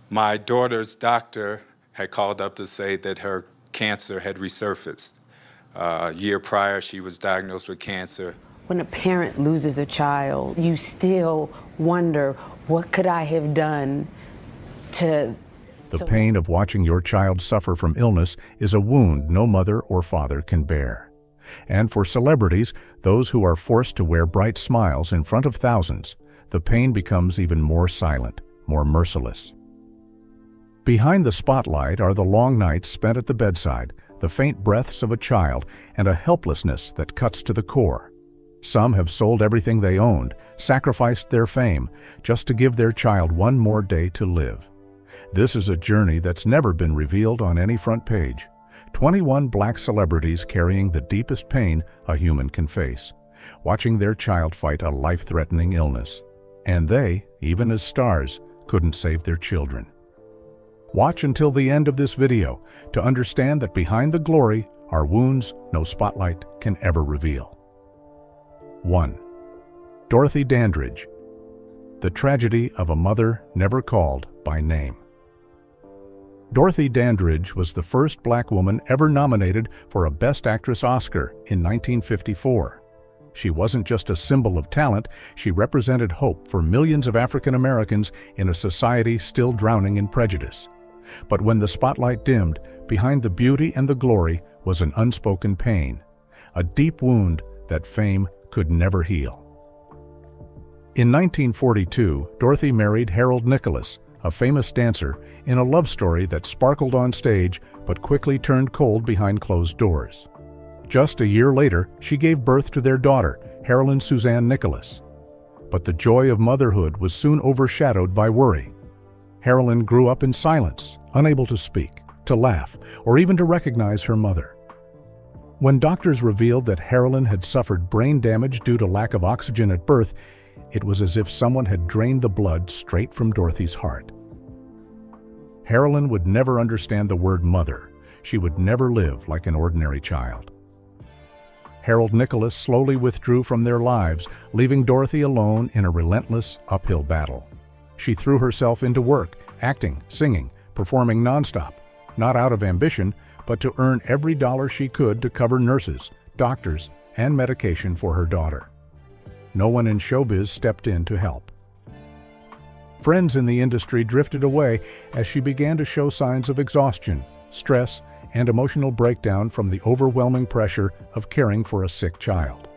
My daughter's doctor had called up to say that her cancer had resurfaced. A year prior, she was diagnosed with cancer. When a parent loses a child, you still wonder, what could I have done to... The pain of watching your child suffer from illness is a wound no mother or father can bear. And for celebrities, those who are forced to wear bright smiles in front of thousands, the pain becomes even more silent, more merciless. Behind the spotlight are the long nights spent at the bedside, the faint breaths of a child, and a helplessness that cuts to the core. Some have sold everything they owned, sacrificed their fame, just to give their child one more day to live. This is a journey that's never been revealed on any front page. 21 black celebrities carrying the deepest pain a human can face, watching their child fight a life-threatening illness. And they, even as stars, couldn't save their children. Watch until the end of this video to understand that behind the glory are wounds no spotlight can ever reveal. 1. Dorothy Dandridge. The tragedy of a mother never called by name. Dorothy Dandridge was the first black woman ever nominated for a Best Actress Oscar in 1954. She wasn't just a symbol of talent, she represented hope for millions of African Americans in a society still drowning in prejudice. But when the spotlight dimmed, behind the beauty and the glory was an unspoken pain, a deep wound that fame could never heal. In 1942, Dorothy married Harold Nicholas, a famous dancer, in a love story that sparkled on stage but quickly turned cold behind closed doors. Just a year later, she gave birth to their daughter, Harolyn Suzanne Nicholas. But the joy of motherhood was soon overshadowed by worry. Harolyn grew up in silence, unable to speak, to laugh, or even to recognize her mother. When doctors revealed that Harolyn had suffered brain damage due to lack of oxygen at birth, it was as if someone had drained the blood straight from Dorothy's heart. Harolyn would never understand the word mother. She would never live like an ordinary child. Harold Nicholas slowly withdrew from their lives, leaving Dorothy alone in a relentless uphill battle. She threw herself into work, acting, singing, performing nonstop, not out of ambition, but to earn every dollar she could to cover nurses, doctors, and medication for her daughter. No one in showbiz stepped in to help. Friends in the industry drifted away as she began to show signs of exhaustion, stress, and emotional breakdown from the overwhelming pressure of caring for a sick child.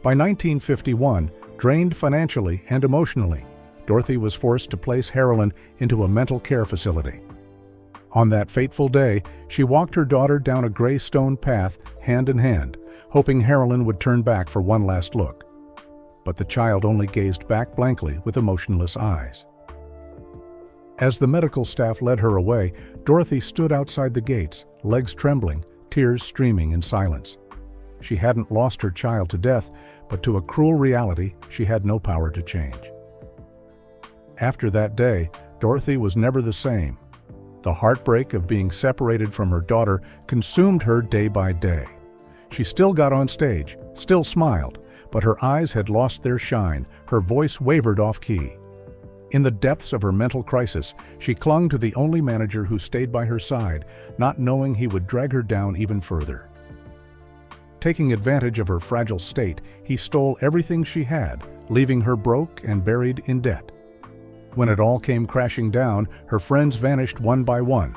By 1951, drained financially and emotionally, Dorothy was forced to place Harolyn into a mental care facility. On that fateful day, she walked her daughter down a gray stone path, hand in hand, hoping Harolyn would turn back for one last look. But the child only gazed back blankly with emotionless eyes. As the medical staff led her away, Dorothy stood outside the gates, legs trembling, tears streaming in silence. She hadn't lost her child to death, but to a cruel reality she had no power to change. After that day, Dorothy was never the same. The heartbreak of being separated from her daughter consumed her day by day. She still got on stage, still smiled, but her eyes had lost their shine, her voice wavered off-key. In the depths of her mental crisis, she clung to the only manager who stayed by her side, not knowing he would drag her down even further. Taking advantage of her fragile state, he stole everything she had, leaving her broke and buried in debt. When it all came crashing down, her friends vanished one by one.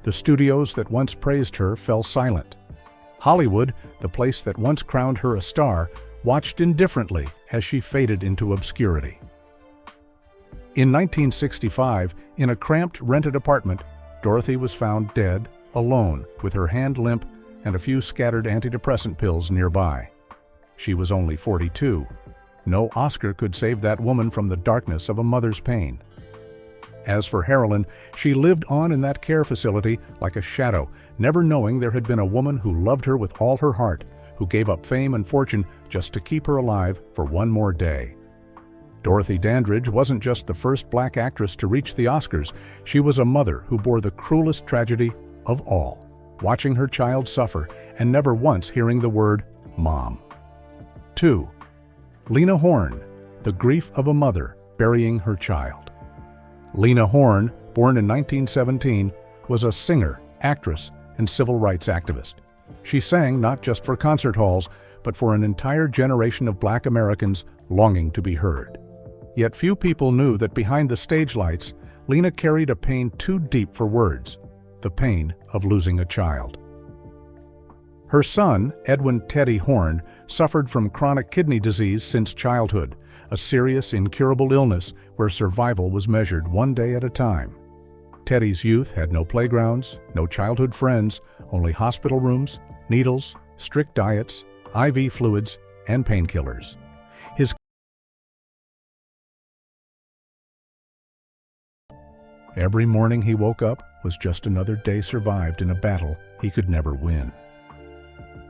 The studios that once praised her fell silent. Hollywood, the place that once crowned her a star, watched indifferently as she faded into obscurity. In 1965, in a cramped rented apartment, Dorothy was found dead, alone, with her hand limp and a few scattered antidepressant pills nearby. She was only 42. No Oscar could save that woman from the darkness of a mother's pain. As for Harolyn, she lived on in that care facility like a shadow, never knowing there had been a woman who loved her with all her heart, who gave up fame and fortune just to keep her alive for one more day. Dorothy Dandridge wasn't just the first black actress to reach the Oscars, she was a mother who bore the cruelest tragedy of all, watching her child suffer and never once hearing the word mom. 2. Lena Horne, the grief of a mother burying her child. Lena Horne, born in 1917, was a singer, actress, and civil rights activist. She sang not just for concert halls, but for an entire generation of Black Americans longing to be heard. Yet few people knew that behind the stage lights, Lena carried a pain too deep for words, the pain of losing a child. Her son, Edwin "Teddy" Horne, suffered from chronic kidney disease since childhood, a serious, incurable illness where survival was measured one day at a time. Teddy's youth had no playgrounds, no childhood friends, only hospital rooms, needles, strict diets, IV fluids, and painkillers. Every morning he woke up was just another day survived in a battle he could never win.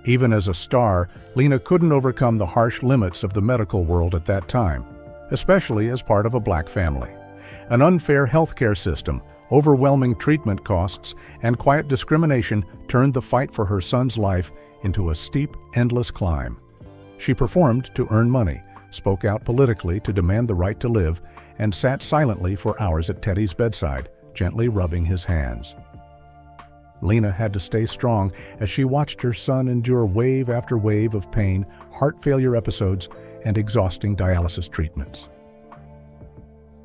Even as a star, Lena couldn't overcome the harsh limits of the medical world at that time, especially as part of a Black family. An unfair healthcare system, overwhelming treatment costs, and quiet discrimination turned the fight for her son's life into a steep, endless climb. She performed to earn money, spoke out politically to demand the right to live, and sat silently for hours at Teddy's bedside, gently rubbing his hands. Lena had to stay strong as she watched her son endure wave after wave of pain, heart failure episodes, and exhausting dialysis treatments.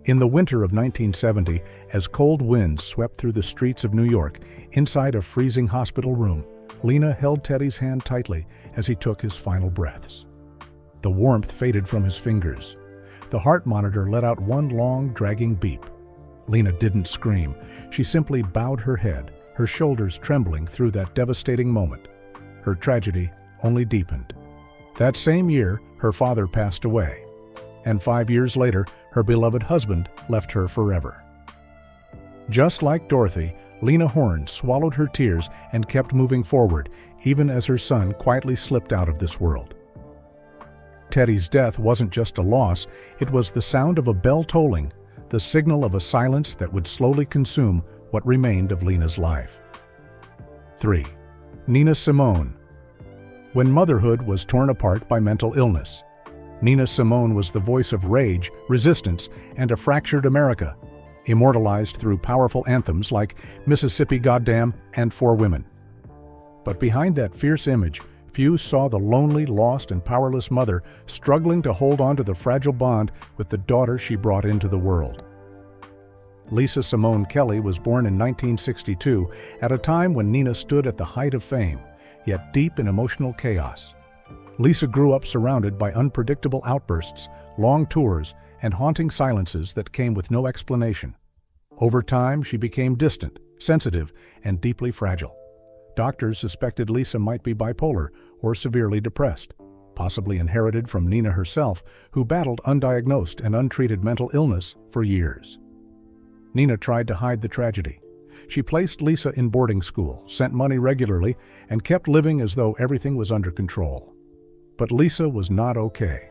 In the winter of 1970, as cold winds swept through the streets of New York, inside a freezing hospital room, Lena held Teddy's hand tightly as he took his final breaths. The warmth faded from his fingers. The heart monitor let out one long, dragging beep. Lena didn't scream. She simply bowed her head, her shoulders trembling through that devastating moment. Her tragedy only deepened. That same year, her father passed away, and 5 years later, her beloved husband left her forever. Just like Dorothy, Lena Horne swallowed her tears and kept moving forward, even as her son quietly slipped out of this world. Teddy's death wasn't just a loss, it was the sound of a bell tolling, the signal of a silence that would slowly consume what remained of Lena's life. 3. Nina Simone. When motherhood was torn apart by mental illness, Nina Simone was the voice of rage, resistance, and a fractured America, immortalized through powerful anthems like Mississippi Goddam and For Women. But behind that fierce image, few saw the lonely, lost, and powerless mother struggling to hold on to the fragile bond with the daughter she brought into the world. Lisa Simone Kelly was born in 1962 at a time when Nina stood at the height of fame, yet deep in emotional chaos. Lisa grew up surrounded by unpredictable outbursts, long tours, and haunting silences that came with no explanation. Over time, she became distant, sensitive, and deeply fragile. Doctors suspected Lisa might be bipolar or severely depressed, possibly inherited from Nina herself, who battled undiagnosed and untreated mental illness for years. Nina tried to hide the tragedy. She placed Lisa in boarding school, sent money regularly, and kept living as though everything was under control. But Lisa was not okay.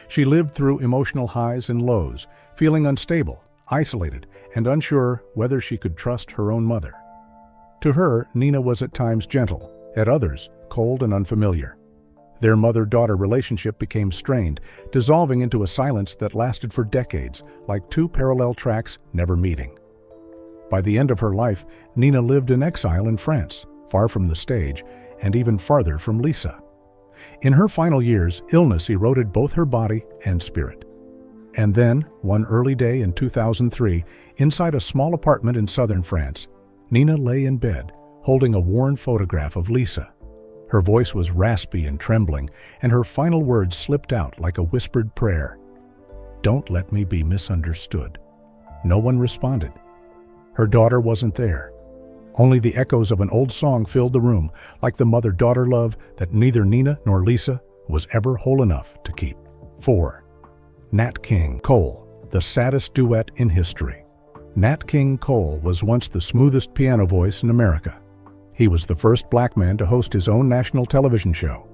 She lived through emotional highs and lows, feeling unstable, isolated, and unsure whether she could trust her own mother. To her, Nina was at times gentle, at others, cold and unfamiliar. Their mother-daughter relationship became strained, dissolving into a silence that lasted for decades, like two parallel tracks never meeting. By the end of her life, Nina lived in exile in France, far from the stage, and even farther from Lisa. In her final years, illness eroded both her body and spirit. And then, one early day in 2003, inside a small apartment in southern France, Nina lay in bed, holding a worn photograph of Lisa. Her voice was raspy and trembling, and her final words slipped out like a whispered prayer. "Don't let me be misunderstood." No one responded. Her daughter wasn't there. Only the echoes of an old song filled the room, like the mother-daughter love that neither Nina nor Lisa was ever whole enough to keep. 4. Nat King Cole, the saddest duet in history. Nat King Cole was once the smoothest piano voice in America. He was the first black man to host his own national television show.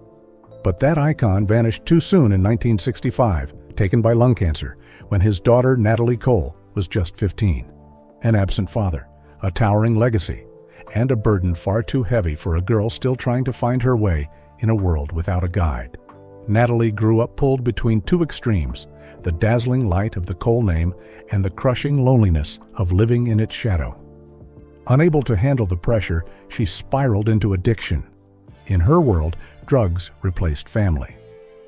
But that icon vanished too soon in 1965, taken by lung cancer, when his daughter Natalie Cole was just 15. An absent father, a towering legacy, and a burden far too heavy for a girl still trying to find her way in a world without a guide. Natalie grew up pulled between two extremes, the dazzling light of the Cole name and the crushing loneliness of living in its shadow. Unable to handle the pressure, she spiraled into addiction. In her world, drugs replaced family.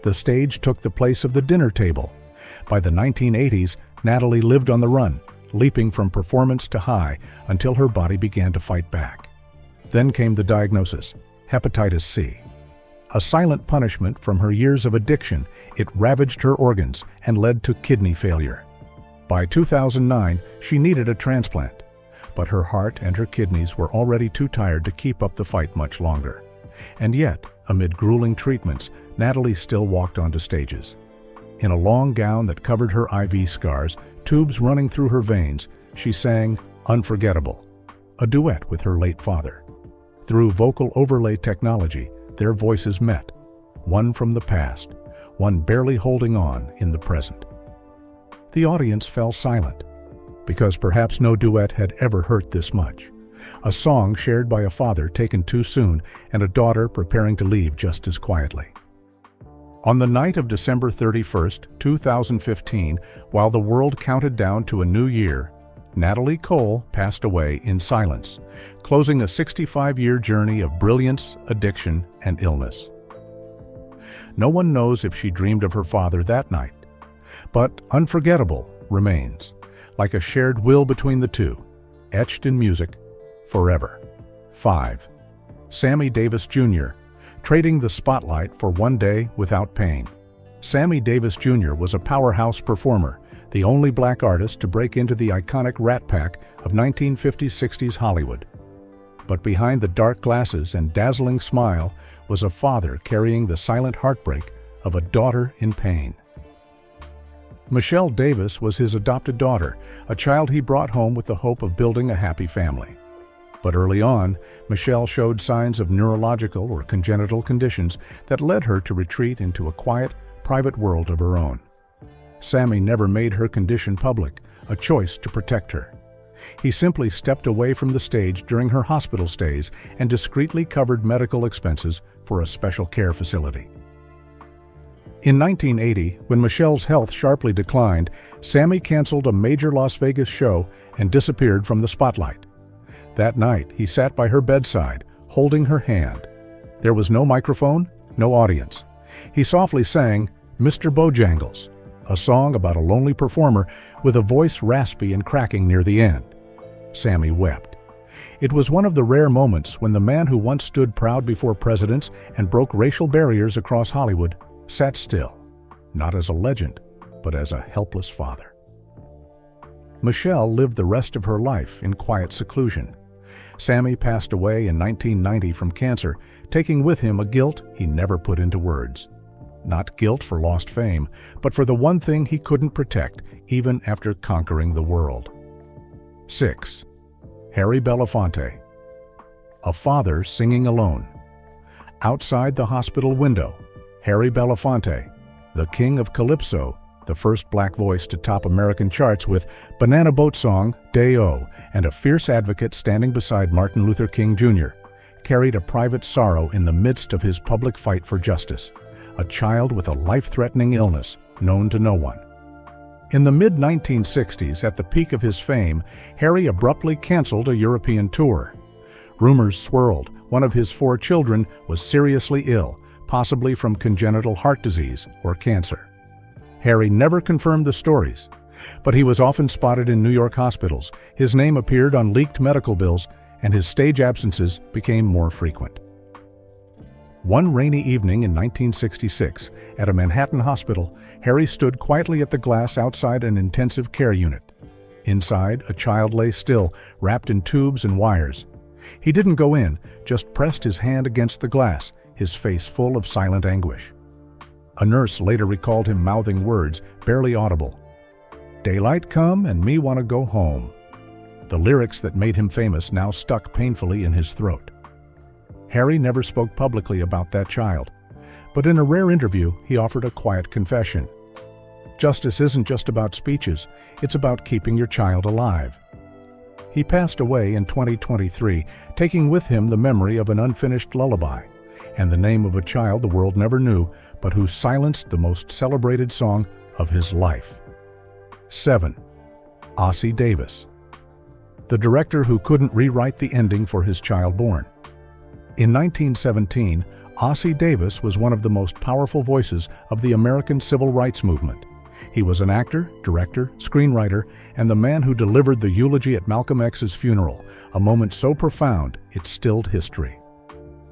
The stage took the place of the dinner table. By the 1980s, Natalie lived on the run, leaping from performance to high until her body began to fight back. Then came the diagnosis, hepatitis C. A silent punishment from her years of addiction, it ravaged her organs and led to kidney failure. By 2009, she needed a transplant, but her heart and her kidneys were already too tired to keep up the fight much longer. And yet, amid grueling treatments, Natalie still walked onto stages. In a long gown that covered her IV scars, tubes running through her veins, she sang Unforgettable, a duet with her late father. Through vocal overlay technology, their voices met, one from the past, one barely holding on in the present. The audience fell silent, because perhaps no duet had ever hurt this much. A song shared by a father taken too soon and a daughter preparing to leave just as quietly. On the night of December 31st, 2015, while the world counted down to a new year, Natalie Cole passed away in silence, closing a 65-year journey of brilliance, addiction, and illness. No one knows if she dreamed of her father that night, but Unforgettable remains, like a shared will between the two, etched in music forever. 5. Sammy Davis Jr., trading the spotlight for one day without pain. Sammy Davis Jr. was a powerhouse performer, the only black artist to break into the iconic Rat Pack of 1950s-60s Hollywood. But behind the dark glasses and dazzling smile was a father carrying the silent heartbreak of a daughter in pain. Michelle Davis was his adopted daughter, a child he brought home with the hope of building a happy family. But early on, Michelle showed signs of neurological or congenital conditions that led her to retreat into a quiet, private world of her own. Sammy never made her condition public, a choice to protect her. He simply stepped away from the stage during her hospital stays and discreetly covered medical expenses for a special care facility. In 1980, when Michelle's health sharply declined, Sammy canceled a major Las Vegas show and disappeared from the spotlight. That night, he sat by her bedside, holding her hand. There was no microphone, no audience. He softly sang Mr. Bojangles, a song about a lonely performer with a voice raspy and cracking near the end. Sammy wept. It was one of the rare moments when the man who once stood proud before presidents and broke racial barriers across Hollywood sat still, not as a legend, but as a helpless father. Michelle lived the rest of her life in quiet seclusion. Sammy passed away in 1990 from cancer, taking with him a guilt he never put into words. Not guilt for lost fame, but for the one thing he couldn't protect, even after conquering the world. 6. Harry Belafonte. A father singing alone. Outside the hospital window, Harry Belafonte, the king of calypso, the first black voice to top American charts with Banana Boat Song, Day-O, and a fierce advocate standing beside Martin Luther King Jr., carried a private sorrow in the midst of his public fight for justice, a child with a life-threatening illness known to no one. In the mid-1960s, at the peak of his fame, Harry abruptly canceled a European tour. Rumors swirled. One of his 4 children was seriously ill, possibly from congenital heart disease or cancer. Harry never confirmed the stories, but he was often spotted in New York hospitals. His name appeared on leaked medical bills, and his stage absences became more frequent. One rainy evening in 1966, at a Manhattan hospital, Harry stood quietly at the glass outside an intensive care unit. Inside, a child lay still, wrapped in tubes and wires. He didn't go in, just pressed his hand against the glass, his face full of silent anguish. A nurse later recalled him mouthing words, barely audible. "Daylight come and me want to go home." The lyrics that made him famous now stuck painfully in his throat. Harry never spoke publicly about that child, but in a rare interview, he offered a quiet confession. Justice isn't just about speeches, it's about keeping your child alive. He passed away in 2023, taking with him the memory of an unfinished lullaby. and the name of a child the world never knew, but who silenced the most celebrated song of his life. 7. Ozzie Davis, the director who couldn't rewrite the ending for his child born. In 1917, Ozzie Davis was one of the most powerful voices of the American civil rights movement. He was an actor, director, screenwriter, and the man who delivered the eulogy at Malcolm X's funeral, a moment so profound it stilled history.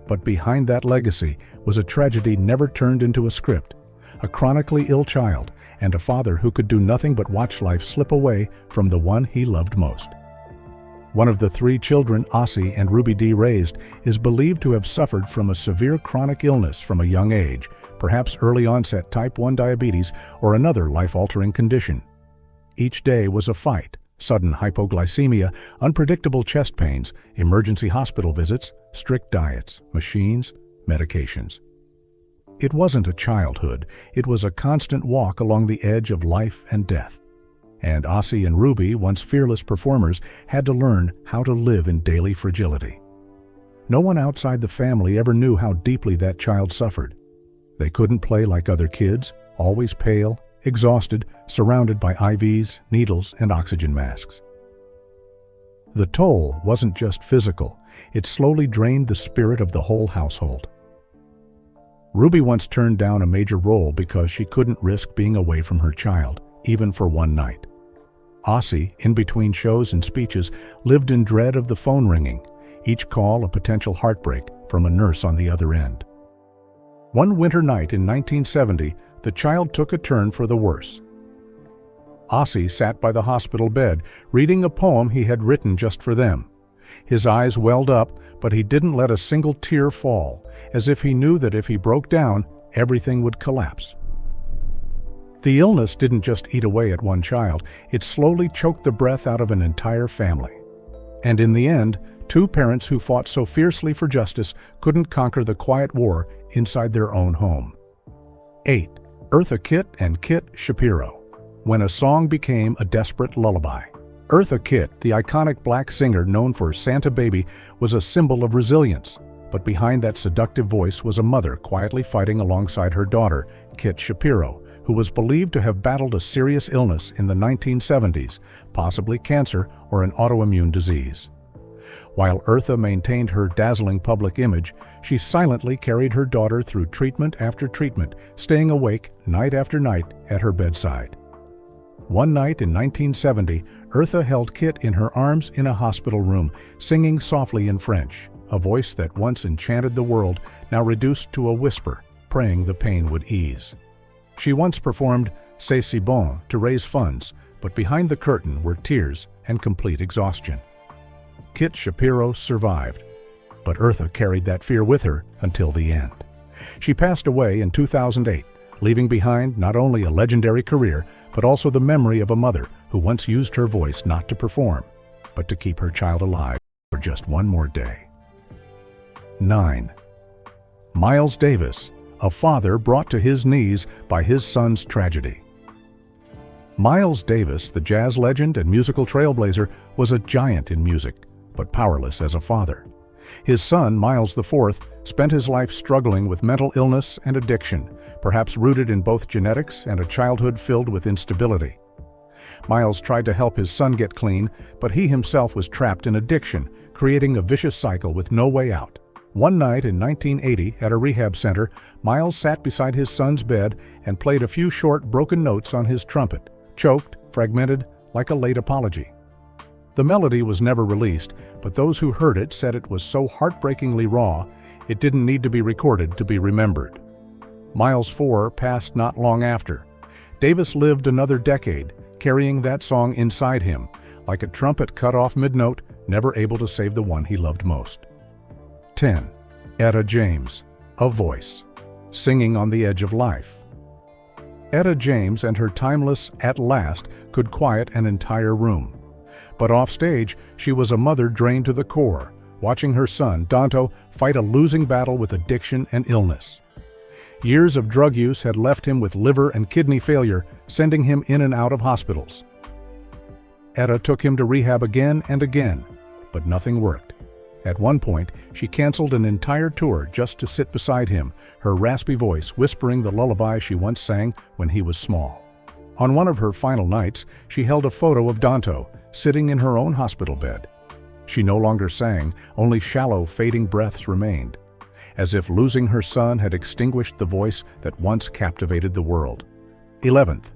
But behind that legacy was a tragedy never turned into a script, a chronically ill child, and a father who could do nothing but watch life slip away from the one he loved most. One of the 3 children Ozzie and Ruby Dee raised is believed to have suffered from a severe chronic illness from a young age, perhaps early onset type 1 diabetes or another life-altering condition. Each day was a fight: sudden hypoglycemia, unpredictable chest pains, emergency hospital visits, strict diets, machines, medications. It wasn't a childhood, it was a constant walk along the edge of life and death. And Ozzie and Ruby, once fearless performers, had to learn how to live in daily fragility. No one outside the family ever knew how deeply that child suffered. They couldn't play like other kids, always pale, exhausted, surrounded by IVs, needles, and oxygen masks. The toll wasn't just physical, it slowly drained the spirit of the whole household. Ruby once turned down a major role because she couldn't risk being away from her child, even for one night. Ozzie, in between shows and speeches, lived in dread of the phone ringing, each call a potential heartbreak from a nurse on the other end. One winter night in 1970, the child took a turn for the worse. Ozzie sat by the hospital bed, reading a poem he had written just for them. His eyes welled up, but he didn't let a single tear fall, as if he knew that if he broke down, everything would collapse. The illness didn't just eat away at one child, it slowly choked the breath out of an entire family. And in the end, 2 parents who fought so fiercely for justice couldn't conquer the quiet war inside their own home. 8. Eartha Kitt and Kit Shapiro, when a song became a desperate lullaby. Eartha Kitt, the iconic black singer known for Santa Baby, was a symbol of resilience. But behind that seductive voice was a mother quietly fighting alongside her daughter, Kit Shapiro, who was believed to have battled a serious illness in the 1970s, possibly cancer or an autoimmune disease. While Eartha maintained her dazzling public image, she silently carried her daughter through treatment after treatment, staying awake night after night at her bedside. One night in 1970, Eartha held Kit in her arms in a hospital room, singing softly in French, a voice that once enchanted the world, now reduced to a whisper, praying the pain would ease. She once performed C'est si bon to raise funds, but behind the curtain were tears and complete exhaustion. Kit Shapiro survived, but Eartha carried that fear with her until the end. She passed away in 2008, leaving behind not only a legendary career, but also the memory of a mother who once used her voice not to perform, but to keep her child alive for just one more day. 9. Miles Davis, a father brought to his knees by his son's tragedy. Miles Davis, the jazz legend and musical trailblazer, was a giant in music, but powerless as a father. His son, Miles IV, spent his life struggling with mental illness and addiction, perhaps rooted in both genetics and a childhood filled with instability. Miles tried to help his son get clean, but he himself was trapped in addiction, creating a vicious cycle with no way out. One night in 1980 at a rehab center, Miles sat beside his son's bed and played a few short, broken notes on his trumpet, choked, fragmented, like a late apology. The melody was never released, but those who heard it said it was so heartbreakingly raw, it didn't need to be recorded to be remembered. Miles IV passed not long after. Davis lived another decade, carrying that song inside him, like a trumpet cut off mid-note, never able to save the one he loved most. 10. Etta James, a voice, singing on the edge of life. Etta James and her timeless "At Last" could quiet an entire room. But offstage, she was a mother drained to the core, watching her son, Danto, fight a losing battle with addiction and illness. Years of drug use had left him with liver and kidney failure, sending him in and out of hospitals. Etta took him to rehab again and again, but nothing worked. At one point, she canceled an entire tour just to sit beside him, her raspy voice whispering the lullaby she once sang when he was small. On one of her final nights, she held a photo of Danto, sitting in her own hospital bed. She no longer sang, only shallow, fading breaths remained, as if losing her son had extinguished the voice that once captivated the world. 11th,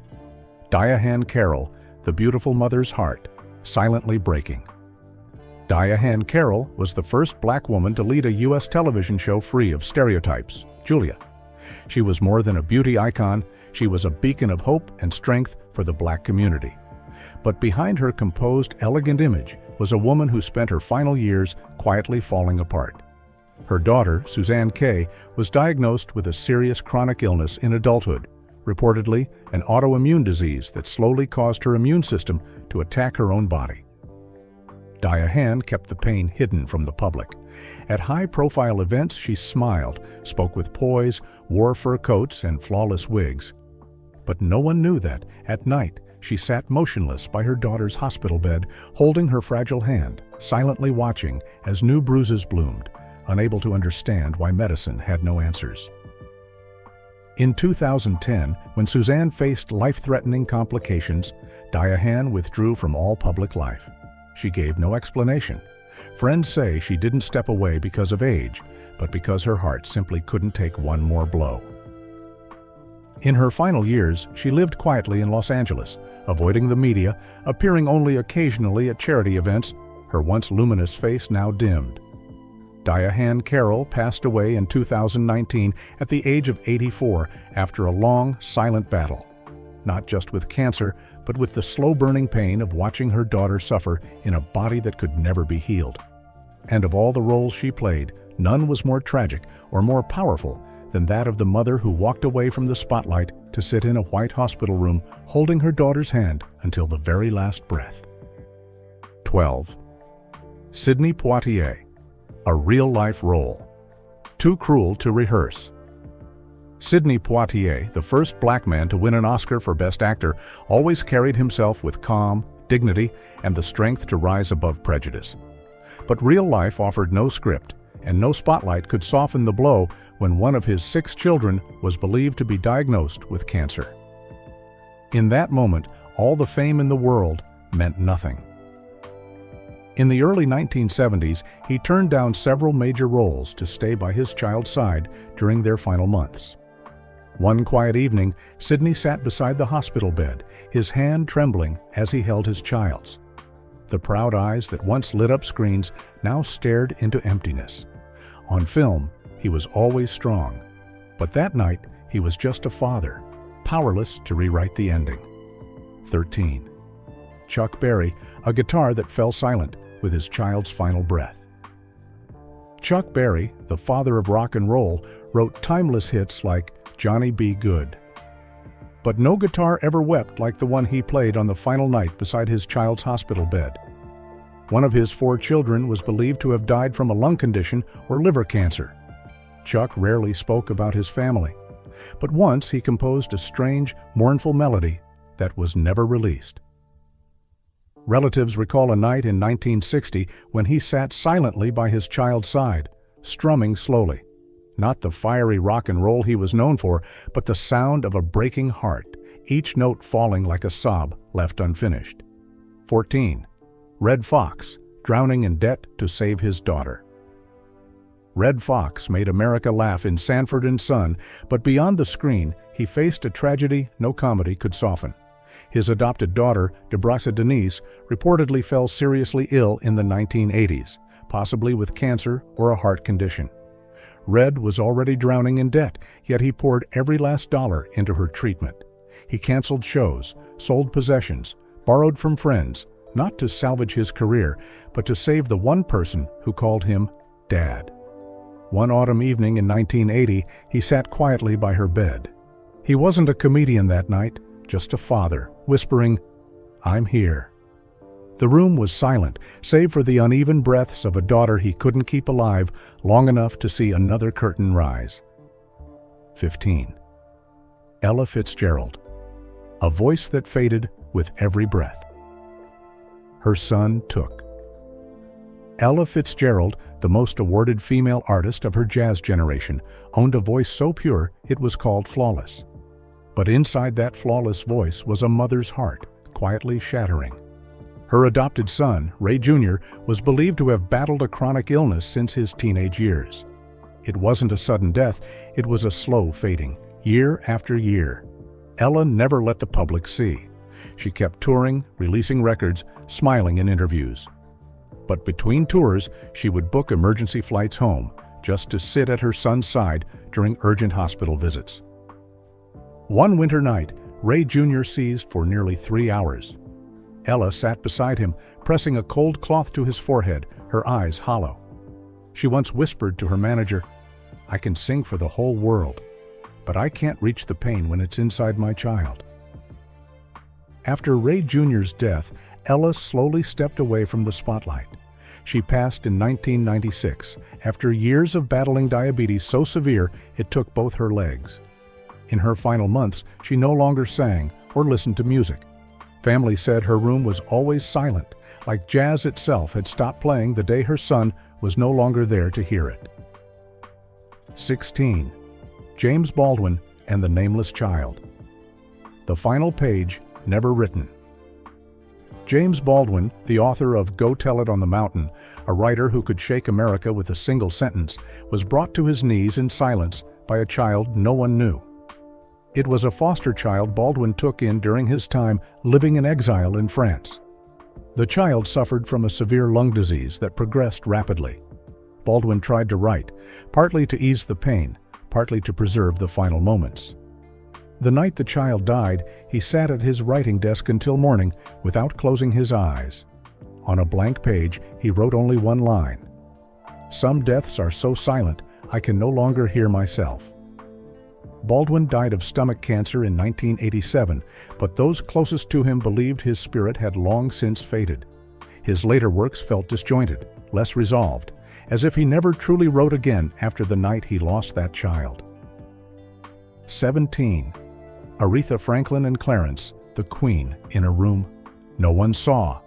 Diahann Carroll, the beautiful mother's heart, silently breaking. Diahann Carroll was the first black woman to lead a U.S. television show free of stereotypes, Julia. She was more than a beauty icon, she was a beacon of hope and strength for the black community. But behind her composed, elegant image was a woman who spent her final years quietly falling apart. Her daughter, Suzanne Kay, was diagnosed with a serious chronic illness in adulthood, reportedly an autoimmune disease that slowly caused her immune system to attack her own body. Diahann kept the pain hidden from the public. At high-profile events, she smiled, spoke with poise, wore fur coats and flawless wigs. But no one knew that, at night, she sat motionless by her daughter's hospital bed, holding her fragile hand, silently watching as new bruises bloomed, unable to understand why medicine had no answers. In 2010, when Suzanne faced life-threatening complications, Diahann withdrew from all public life. She gave no explanation. Friends say she didn't step away because of age, but because her heart simply couldn't take one more blow. In her final years, she lived quietly in Los Angeles, avoiding the media, appearing only occasionally at charity events, her once luminous face now dimmed. Diahann Carroll passed away in 2019 at the age of 84 after a long, silent battle. Not just with cancer, but with the slow-burning pain of watching her daughter suffer in a body that could never be healed. And of all the roles she played, none was more tragic or more powerful than that of the mother who walked away from the spotlight to sit in a white hospital room holding her daughter's hand until the very last breath. 12. Sidney Poitier, a real-life role. Too cruel to rehearse. Sidney Poitier, the first black man to win an Oscar for Best Actor, always carried himself with calm, dignity, and the strength to rise above prejudice. But real life offered no script, and no spotlight could soften the blow when one of his 6 children was believed to be diagnosed with cancer. In that moment, all the fame in the world meant nothing. In the early 1970s, he turned down several major roles to stay by his child's side during their final months. One quiet evening, Sidney sat beside the hospital bed, his hand trembling as he held his child's. The proud eyes that once lit up screens now stared into emptiness. On film, he was always strong, but that night he was just a father, powerless to rewrite the ending. 13. Chuck Berry, a guitar that fell silent with his child's final breath. Chuck Berry, the father of rock and roll, wrote timeless hits like Johnny B. Good. But no guitar ever wept like the one he played on the final night beside his child's hospital bed. One of his 4 children was believed to have died from a lung condition or liver cancer. Chuck rarely spoke about his family, but once he composed a strange, mournful melody that was never released. Relatives recall a night in 1960 when he sat silently by his child's side, strumming slowly. Not the fiery rock and roll he was known for, but the sound of a breaking heart, each note falling like a sob left unfinished. 14. Red Foxx, drowning in debt to save his daughter. Red Foxx made America laugh in Sanford and Son, but beyond the screen, he faced a tragedy no comedy could soften. His adopted daughter, Debrasa Denise, reportedly fell seriously ill in the 1980s, possibly with cancer or a heart condition. Red was already drowning in debt, yet he poured every last dollar into her treatment. He canceled shows, sold possessions, borrowed from friends, not to salvage his career, but to save the one person who called him Dad. One autumn evening in 1980, he sat quietly by her bed. He wasn't a comedian that night, just a father, whispering, "I'm here." The room was silent, save for the uneven breaths of a daughter he couldn't keep alive long enough to see another curtain rise. 15. Ella Fitzgerald, a voice that faded with every breath. Her son took. Ella Fitzgerald, the most awarded female artist of her jazz generation, owned a voice so pure it was called flawless. But inside that flawless voice was a mother's heart, quietly shattering. Her adopted son, Ray Jr., was believed to have battled a chronic illness since his teenage years. It wasn't a sudden death, it was a slow fading, year after year. Ella never let the public see. She kept touring, releasing records, smiling in interviews. But between tours, she would book emergency flights home, just to sit at her son's side during urgent hospital visits. One winter night, Ray Jr. seized for nearly 3 hours. Ella sat beside him, pressing a cold cloth to his forehead, her eyes hollow. She once whispered to her manager, "I can sing for the whole world, but I can't reach the pain when it's inside my child." After Ray Jr.'s death, Ella slowly stepped away from the spotlight. She passed in 1996, after years of battling diabetes so severe it took both her legs. In her final months, she no longer sang or listened to music. Family said her room was always silent, like jazz itself had stopped playing the day her son was no longer there to hear it. 16. James Baldwin and the Nameless Child. The final page never written. James Baldwin, the author of Go Tell It on the Mountain, a writer who could shake America with a single sentence, was brought to his knees in silence by a child no one knew. It was a foster child Baldwin took in during his time living in exile in France. The child suffered from a severe lung disease that progressed rapidly. Baldwin tried to write, partly to ease the pain, partly to preserve the final moments. The night the child died, he sat at his writing desk until morning without closing his eyes. On a blank page, he wrote only one line: "Some deaths are so silent, I can no longer hear myself." Baldwin died of stomach cancer in 1987, but those closest to him believed his spirit had long since faded. His later works felt disjointed, less resolved, as if he never truly wrote again after the night he lost that child. 17. Aretha Franklin and Clarence, the Queen, in a room no one saw.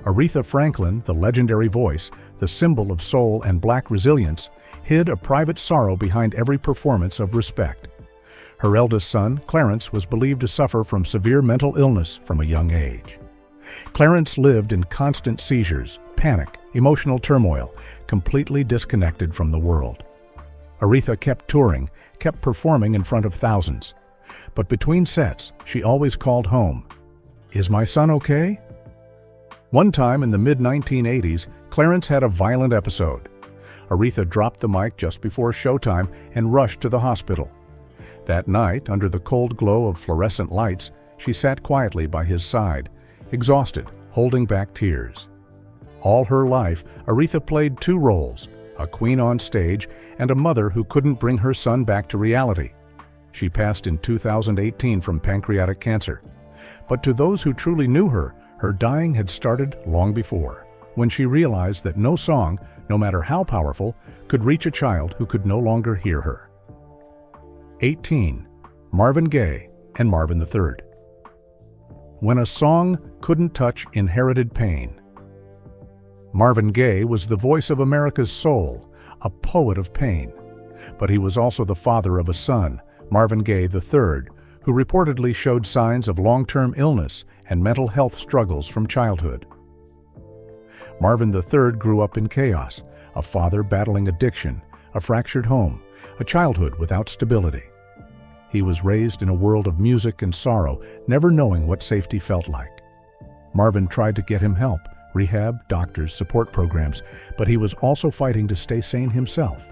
Aretha Franklin, the legendary voice, the symbol of soul and black resilience, hid a private sorrow behind every performance of respect. Her eldest son, Clarence, was believed to suffer from severe mental illness from a young age. Clarence lived in constant seizures, panic, emotional turmoil, completely disconnected from the world. Aretha kept touring, kept performing in front of thousands. But between sets, she always called home. "Is my son okay?" One time in the mid-1980s, Clarence had a violent episode. Aretha dropped the mic just before showtime and rushed to the hospital. That night, under the cold glow of fluorescent lights, she sat quietly by his side, exhausted, holding back tears. All her life, Aretha played two roles: a queen on stage and a mother who couldn't bring her son back to reality. She passed in 2018 from pancreatic cancer. But to those who truly knew her, her dying had started long before, when she realized that no song, no matter how powerful, could reach a child who could no longer hear her. 18. Marvin Gaye and Marvin III. When a song couldn't touch inherited pain. Marvin Gaye was the voice of America's soul, a poet of pain. But he was also the father of a son, Marvin Gaye III, who reportedly showed signs of long-term illness and mental health struggles from childhood. Marvin III grew up in chaos, a father battling addiction, a fractured home, a childhood without stability. He was raised in a world of music and sorrow, never knowing what safety felt like. Marvin tried to get him help, rehab, doctors, support programs, but he was also fighting to stay sane himself.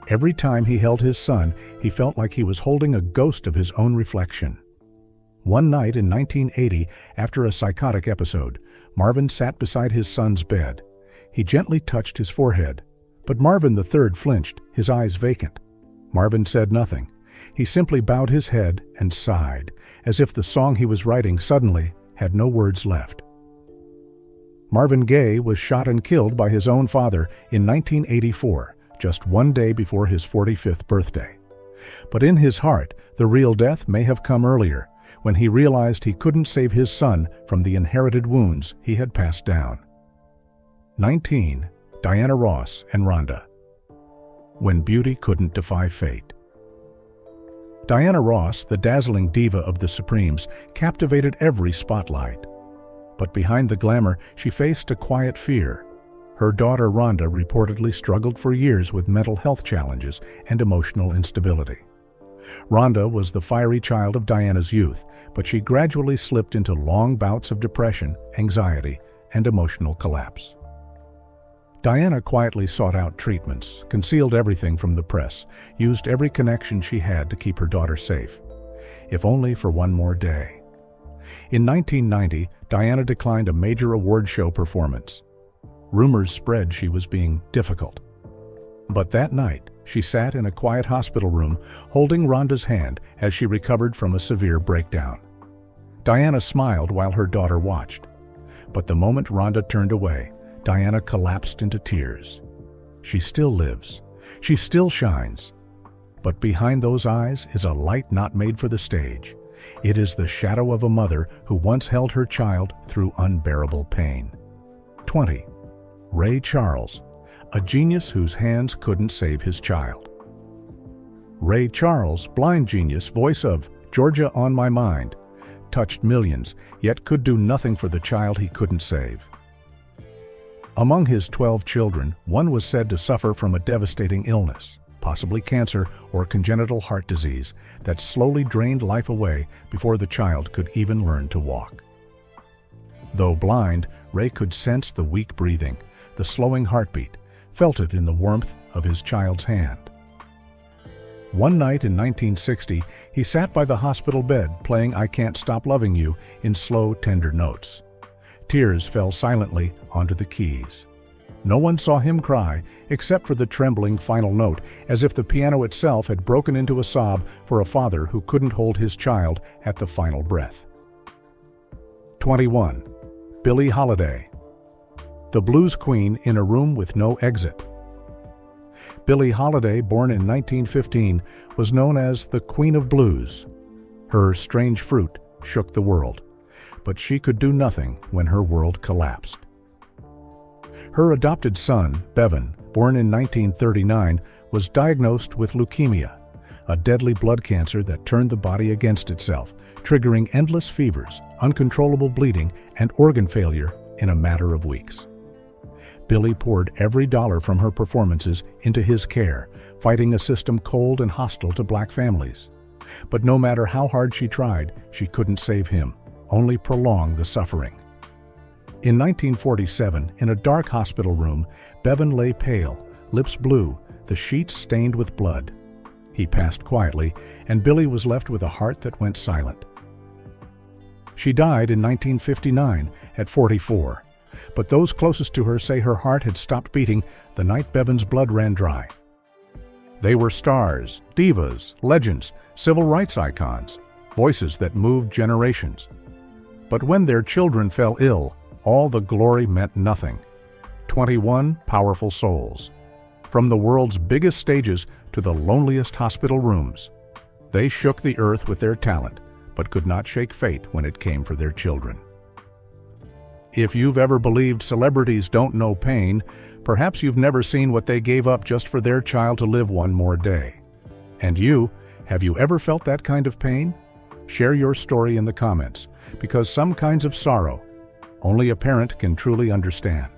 Every time he held his son, he felt like he was holding a ghost of his own reflection. One night in 1980, after a psychotic episode, Marvin sat beside his son's bed. He gently touched his forehead, but Marvin III flinched, his eyes vacant. Marvin said nothing. He simply bowed his head and sighed, as if the song he was writing suddenly had no words left. Marvin Gaye was shot and killed by his own father in 1984, just one day before his 45th birthday. But in his heart, the real death may have come earlier, when he realized he couldn't save his son from the inherited wounds he had passed down. 19. Diana Ross and Rhonda. When beauty couldn't defy fate. Diana Ross, the dazzling diva of the Supremes, captivated every spotlight. But behind the glamour, she faced a quiet fear. Her daughter Rhonda reportedly struggled for years with mental health challenges and emotional instability. Rhonda was the fiery child of Diana's youth, but she gradually slipped into long bouts of depression, anxiety, and emotional collapse. Diana quietly sought out treatments, concealed everything from the press, used every connection she had to keep her daughter safe, if only for one more day. In 1990, Diana declined a major award show performance. Rumors spread she was being difficult. But that night, she sat in a quiet hospital room, holding Rhonda's hand as she recovered from a severe breakdown. Diana smiled while her daughter watched. But the moment Rhonda turned away, Diana collapsed into tears. She still lives. She still shines. But behind those eyes is a light not made for the stage. It is the shadow of a mother who once held her child through unbearable pain. 20. Ray Charles, a genius whose hands couldn't save his child. Ray Charles, blind genius, voice of Georgia on My Mind, touched millions, yet could do nothing for the child he couldn't save. Among his 12 children, one was said to suffer from a devastating illness, possibly cancer or congenital heart disease, that slowly drained life away before the child could even learn to walk. Though blind, Ray could sense the weak breathing, the slowing heartbeat, felt it in the warmth of his child's hand. One night in 1960, he sat by the hospital bed playing I Can't Stop Loving You in slow, tender notes. Tears fell silently onto the keys. No one saw him cry, except for the trembling final note, as if the piano itself had broken into a sob for a father who couldn't hold his child at the final breath. 21. Billie Holiday, the blues queen in a room with no exit. Billie Holiday, born in 1915, was known as the Queen of Blues. Her strange fruit shook the world, but she could do nothing when her world collapsed. Her adopted son, Bevan, born in 1939, was diagnosed with leukemia, a deadly blood cancer that turned the body against itself, triggering endless fevers, uncontrollable bleeding, and organ failure in a matter of weeks. Billie poured every dollar from her performances into his care, fighting a system cold and hostile to black families. But no matter how hard she tried, she couldn't save him, only prolong the suffering. In 1947, in a dark hospital room, Bevan lay pale, lips blue, the sheets stained with blood. He passed quietly, and Billie was left with a heart that went silent. She died in 1959 at 44, but those closest to her say her heart had stopped beating the night Bevan's blood ran dry. They were stars, divas, legends, civil rights icons, voices that moved generations. But when their children fell ill, all the glory meant nothing. 21 powerful souls. From the world's biggest stages to the loneliest hospital rooms, they shook the earth with their talent, but could not shake fate when it came for their children. If you've ever believed celebrities don't know pain, perhaps you've never seen what they gave up just for their child to live one more day. And you, have you ever felt that kind of pain? Share your story in the comments, because some kinds of sorrow only a parent can truly understand.